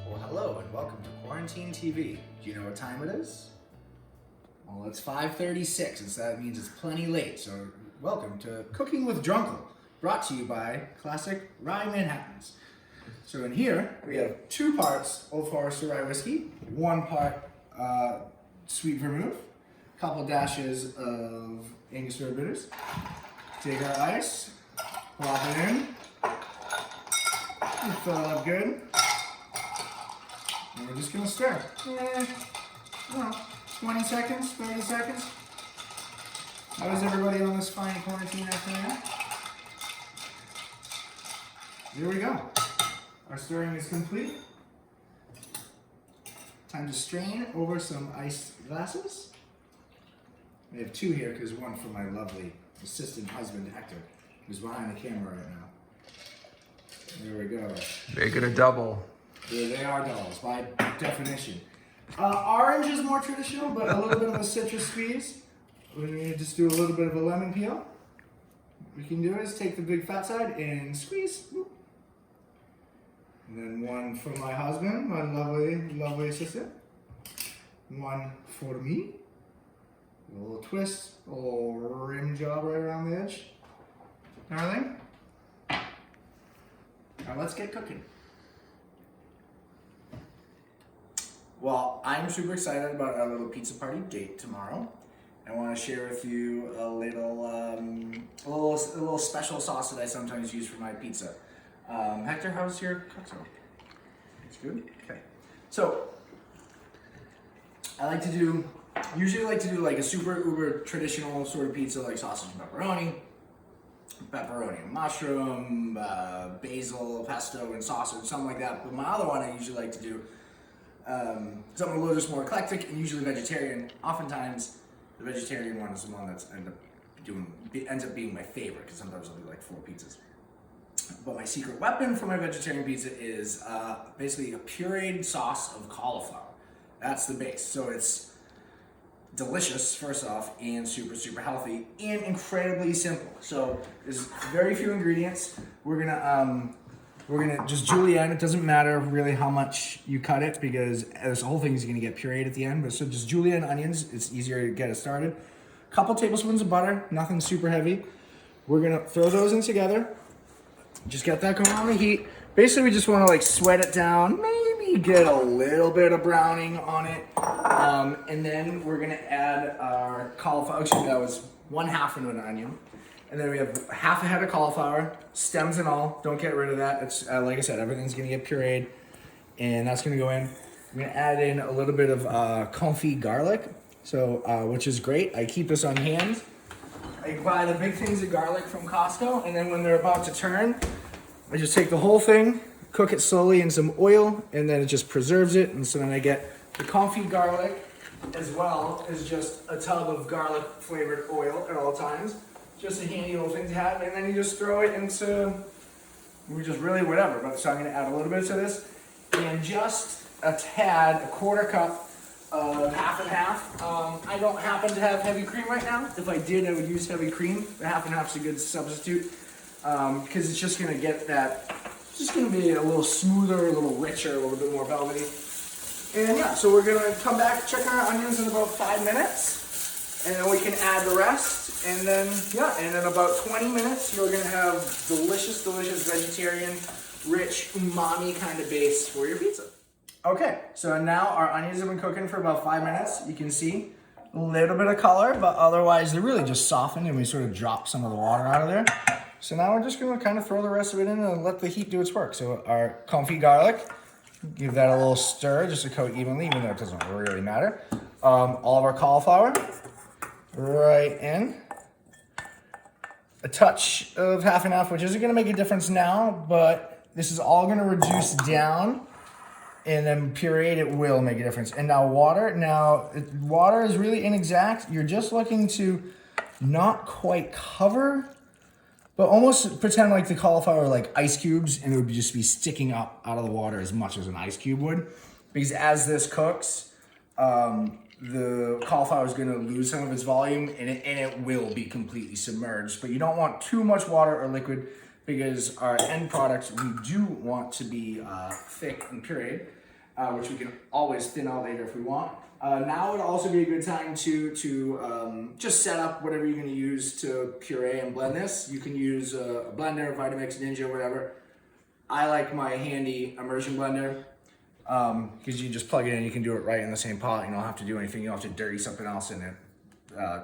Well, hello and welcome to Quarantine TV. Do you know what time it is? Well, it's 5:36, and so that means it's plenty late. So, welcome to Cooking with Drunkle, brought to you by Classic Rye Manhattans. So in here, we have 2 parts Old Forester rye whiskey, 1 part sweet vermouth, a couple dashes of Angostura bitters. Take our ice, plop it in, and fill it up good. And we're just gonna stir. 20 seconds, 30 seconds. How is everybody on this fine quarantine afternoon? Here we go. Our stirring is complete. Time to strain over some iced glasses. We have 2 here because 1 for my lovely assistant husband, Hector, who's behind the camera right now. There we go. Make it a double. Yeah, they are doubles by definition. Orange is more traditional, but a little bit of a citrus squeeze. We're going to just do a little bit of a lemon peel. What we can do is take the big fat side and squeeze. Whoop. And then 1 for my husband, my lovely assistant. 1 for me. A little twist, a little rim job right around the edge. Everything. Now let's get cooking. Well, I'm super excited about our little pizza party date tomorrow. I want to share with you a little special sauce that I sometimes use for my pizza. Hector, how's your cocktail? It's good? Okay. So, usually like to do like a super uber traditional sort of pizza, like sausage and pepperoni and mushroom, basil, pesto, and sausage, something like that. But my other one I usually like to do something a little just more eclectic and usually vegetarian. Oftentimes, the vegetarian one is the one that's ends up being my favorite because sometimes I'll do like 4 pizzas. But my secret weapon for my vegetarian pizza is basically a pureed sauce of cauliflower. That's the base. So it's delicious, first off, and super healthy and incredibly simple. So there's very few ingredients. We're gonna just julienne. It doesn't matter really how much you cut it because this whole thing is gonna get pureed at the end. But so just julienne onions. It's easier to get it started. A couple tablespoons of butter. Nothing super heavy. We're gonna throw those in together. Just get that going on the heat. Basically, we just want to like sweat it down. Maybe get a little bit of browning on it, and then we're gonna add our cauliflower. Actually, that was 1/2 of an onion. And then we have half a head of cauliflower, stems and all. Don't get rid of that. It's like I said, everything's gonna get pureed, and that's gonna go in. I'm gonna add in a little bit of confit garlic, which is great. I keep this on hand. I buy the big things of garlic from Costco, and then when they're about to turn, I just take the whole thing, cook it slowly in some oil, and then it just preserves it. And so then I get the confit garlic as well as just a tub of garlic flavored oil at all times. Just a handy little thing to have, and then you just throw it into, really whatever. But so I'm gonna add a little bit to this, and just a 1/4 cup of half and half. I don't happen to have heavy cream right now. If I did, I would use heavy cream. The half and half's a good substitute, because it's just gonna get that, it's just gonna be a little smoother, a little richer, a little bit more velvety. And yeah, so we're gonna come back, check our onions in about 5 minutes, and then we can add the rest. And then, and in about 20 minutes, you're gonna have delicious vegetarian, rich, umami kind of base for your pizza. Okay, so now our onions have been cooking for about 5 minutes. You can see a little bit of color, but otherwise they're really just softened, and we sort of drop some of the water out of there. So now we're just gonna kind of throw the rest of it in and let the heat do its work. So our confit garlic, give that a little stir just to coat evenly, even though it doesn't really matter. All of our cauliflower, right in. A touch of half and half, which isn't gonna make a difference now, but this is all gonna reduce down, and then pureed, it will make a difference. And now water. Now, water is really inexact. You're just looking to not quite cover, but almost pretend like the cauliflower are like ice cubes, and it would just be sticking up out of the water as much as an ice cube would. Because as this cooks, the cauliflower is going to lose some of its volume, and it will be completely submerged. But you don't want too much water or liquid because our end product, we do want to be thick and pureed. which we can always thin out later if we want. Now would also be a good time to just set up whatever you're going to use to puree and blend this. You can use a blender, Vitamix, Ninja, whatever. I like my handy immersion blender because you just plug it in, you can do it right in the same pot. You don't have to do anything. You don't have to dirty something else in it.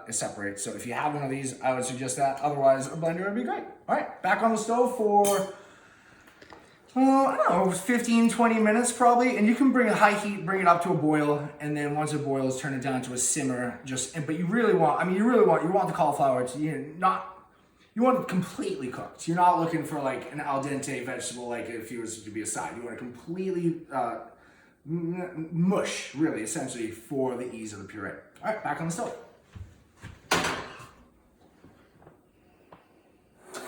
It separates. So if you have one of these, I would suggest that. Otherwise, a blender would be great. All right, back on the stove for I don't know, 15, 20 minutes probably, and you can bring a high heat, bring it up to a boil, and then once it boils, turn it down to a simmer. But you really want, you want the cauliflower to, you want it completely cooked. You're not looking for like an al dente vegetable, like if it was to be a side. You want it completely mush, really, essentially, for the ease of the puree. All right, back on the stove.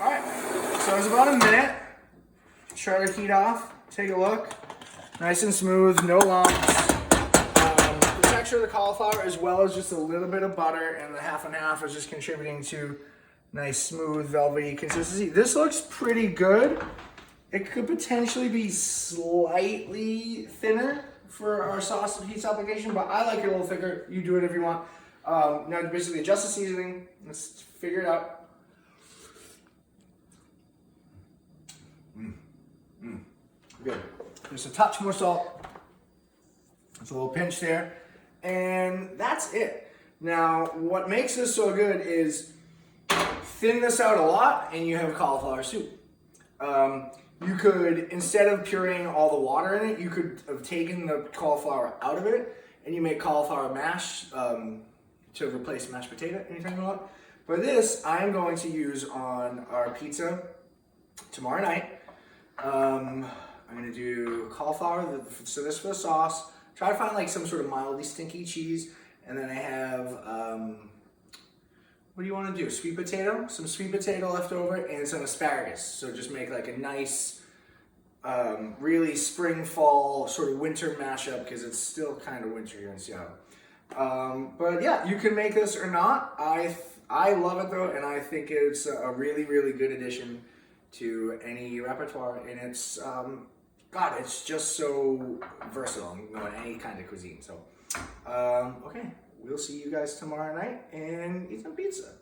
All right, so it's about a minute. Try the heat off, take a look. Nice and smooth, no lumps. The texture of the cauliflower, as well as just a little bit of butter and the half and half, is just contributing to nice, smooth, velvety consistency. This looks pretty good. It could potentially be slightly thinner for our sausage pizza application, but I like it a little thicker. You do it if you want. Now basically adjust the seasoning. Let's figure it out. Good. Just a touch more salt. Just a little pinch there. And that's it. Now, what makes this so good is thin this out a lot and you have cauliflower soup. You could, instead of pureeing all the water in it, you could have taken the cauliflower out of it and you make cauliflower mash to replace mashed potato anytime you want. But this, I'm going to use on our pizza tomorrow night. I'm gonna do cauliflower, so this for the sauce. Try to find like some sort of mildly stinky cheese. And then I have, what do you wanna do? Sweet potato, some sweet potato left over, and some asparagus. So just make like a nice, really spring, fall, sort of winter mashup, because it's still kind of winter here in Seattle. But yeah, you can make this or not. I love it though, and I think it's a really, really good addition to any repertoire, and it's God, it's just so versatile. You can go in any kind of cuisine. So, okay, we'll see you guys tomorrow night and eat some pizza.